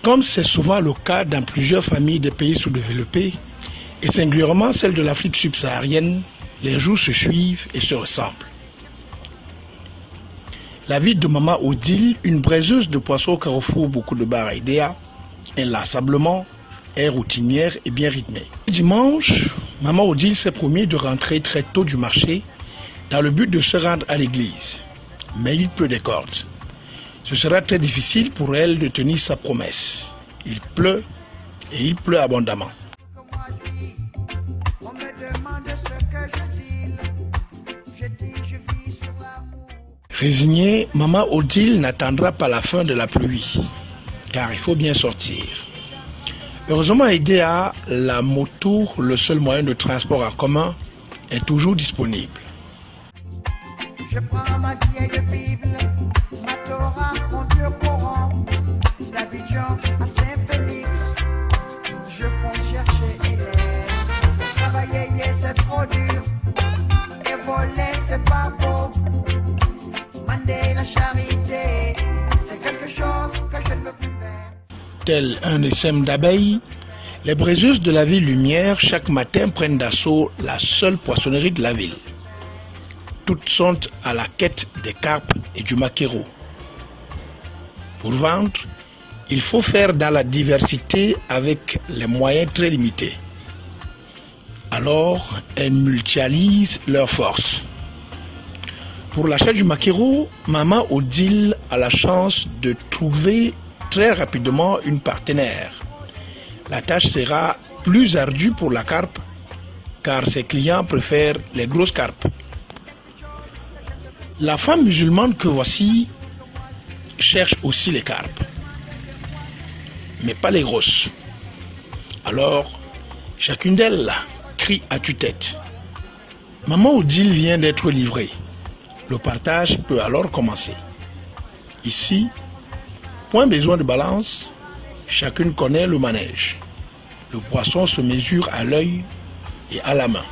Comme c'est souvent le cas dans plusieurs familles des pays sous-développés, et singulièrement celle de l'Afrique subsaharienne, les jours se suivent et se ressemblent. La vie de Maman Odile, une braiseuse de poissons au carrefour beaucoup de bars à Idéa, inlassablement, est routinière et bien rythmée. Dimanche, Maman Odile s'est promis de rentrer très tôt du marché dans le but de se rendre à l'église. Mais il pleut des cordes. Ce sera très difficile pour elle de tenir sa promesse. Il pleut et il pleut abondamment. Résignée, Maman Odile n'attendra pas la fin de la pluie, car il faut bien sortir. Heureusement, Idéa, la moto, le seul moyen de transport en commun, est toujours disponible. Je prends ma vieille Bible, ma Torah, mon vieux Coran, d'Abidjan à Saint-Félix, je fonce chercher Hélène. Travailler, c'est trop dur, et voler, c'est pas beau. Mander la charité, c'est quelque chose que je ne veux plus faire. Tel un essaim d'abeilles, les braiseuses de la ville Lumière chaque matin prennent d'assaut la seule poissonnerie de la ville. Toutes sont à la quête des carpes et du maquereau. Pour vendre, il faut faire dans la diversité avec les moyens très limités. Alors, elles mutualisent leurs forces. Pour l'achat du maquereau, Maman Odile a la chance de trouver très rapidement une partenaire. La tâche sera plus ardue pour la carpe, car ses clients préfèrent les grosses carpes. La femme musulmane que voici cherche aussi les carpes, mais pas les grosses. Alors, chacune d'elles crie à tue-tête. Maman Odile vient d'être livrée. Le partage peut alors commencer. Ici, point besoin de balance, chacune connaît le manège. Le poisson se mesure à l'œil et à la main.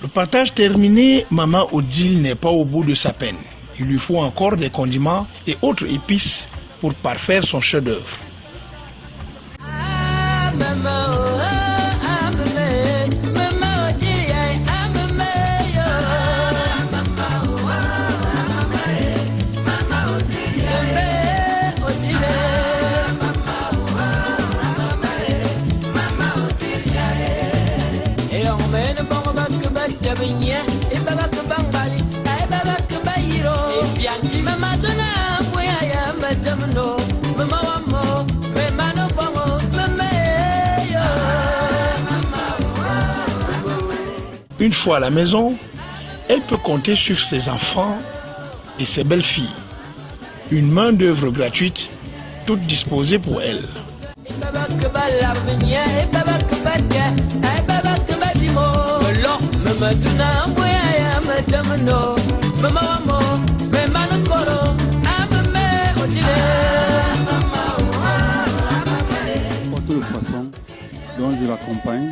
Le partage terminé, Maman Odile n'est pas au bout de sa peine. Il lui faut encore des condiments et autres épices pour parfaire son chef-d'œuvre. Une fois à la maison, elle peut compter sur ses enfants et ses belles-filles. Une main-d'œuvre gratuite, toute disposée pour elle. Porte le poisson, donc je l'accompagne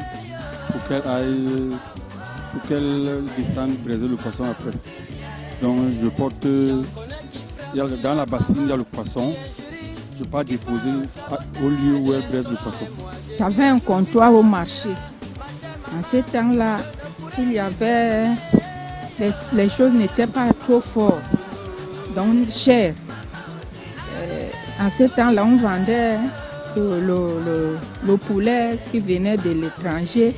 pour qu'elle descende braiser le poisson après. Donc je porte, dans la bassine il y a le poisson, je pars déposer au lieu où elle braise le poisson. Il y avait un comptoir au marché. En ce temps-là, il y avait les choses n'étaient pas trop fortes, donc chères. En ce temps-là, on vendait le poulet qui venait de l'étranger.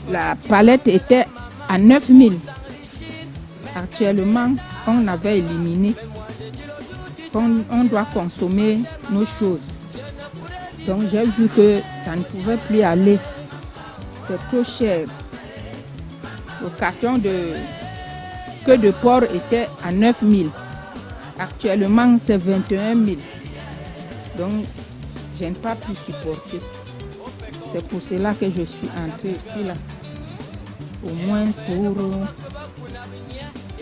La palette était à 9 000. Actuellement, on avait éliminé. On doit consommer nos choses. Donc j'ai vu que ça ne pouvait plus aller. C'est trop cher. Le carton de queue de porc était à 9 000. Actuellement, c'est 21 000. Donc, je n'ai pas pu supporter. C'est pour cela que je suis entrée ici, là. Au moins pour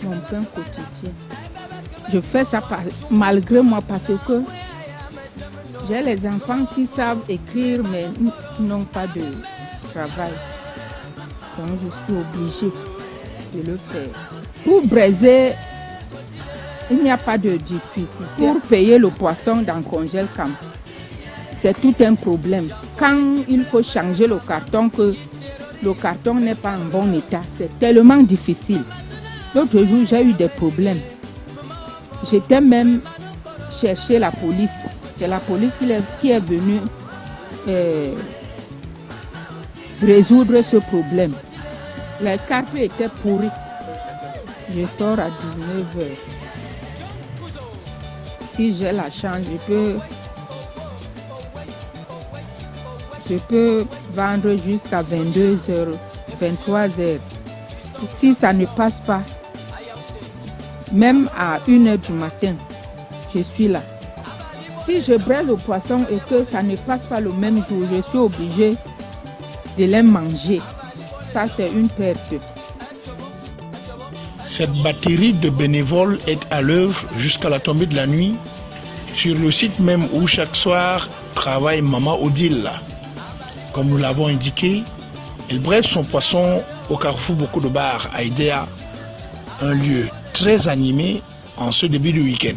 mon pain quotidien. Je fais ça malgré moi parce que J'ai les enfants qui savent écrire mais qui n'ont pas de travail. Donc je suis obligée de le faire. Pour braiser, il n'y a pas de difficulté. Pour payer le poisson dans Congèle Camp, c'est tout un problème. Quand il faut changer le carton, que le carton n'est pas en bon état, c'est tellement difficile. L'autre jour, j'ai eu des problèmes. J'étais même chercher la police. C'est la police qui est venue résoudre ce problème. Les carpes étaient pourris. Je sors à 19h. Si j'ai la chance, je peux vendre jusqu'à 22h, 23h. Si ça ne passe pas, même à 1h du matin, je suis là. Si je braise le poisson et que ça ne passe pas le même jour, je suis obligée de les manger. Ça, c'est une perte. Cette batterie de bénévoles est à l'œuvre jusqu'à la tombée de la nuit sur le site même où chaque soir travaille Maman Odile. Comme nous l'avons indiqué, elle braise son poisson au carrefour Boko de Bar à Idéa, un lieu très animé en ce début de week-end.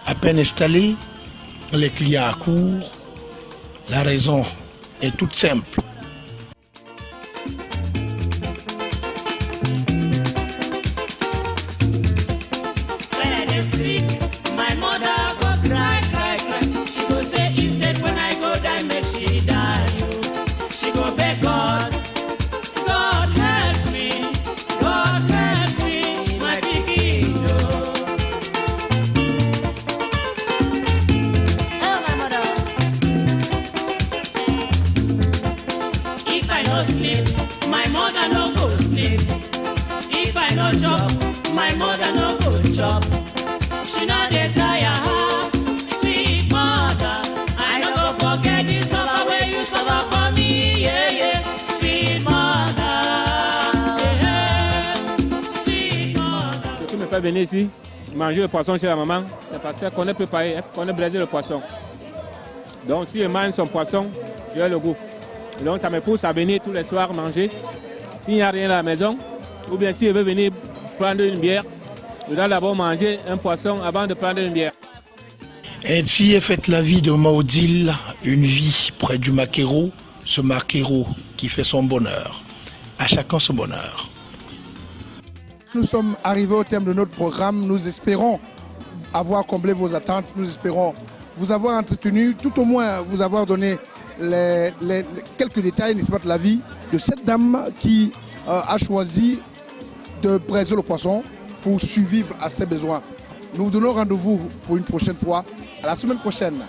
À peine installé, les clients accourent. La raison est toute simple. Venir ici, manger le poisson chez la maman, c'est parce qu'elle connaît préparer, elle connaît braiser le poisson. Donc si elle mange son poisson, j'ai le goût. Et donc ça me pousse à venir tous les soirs manger. S'il n'y a rien à la maison, ou bien si elle veut venir prendre une bière, je dois d'abord manger un poisson avant de prendre une bière. Ainsi est faite la vie de Maodil, une vie près du maquereau, ce maquereau qui fait son bonheur. À chacun son bonheur. Nous sommes arrivés au terme de notre programme. Nous espérons avoir comblé vos attentes. Nous espérons vous avoir entretenu, tout au moins vous avoir donné quelques détails, n'est-ce pas, de la vie de cette dame qui a choisi de braiser le poisson pour survivre à ses besoins. Nous vous donnons rendez-vous pour une prochaine fois. À la semaine prochaine.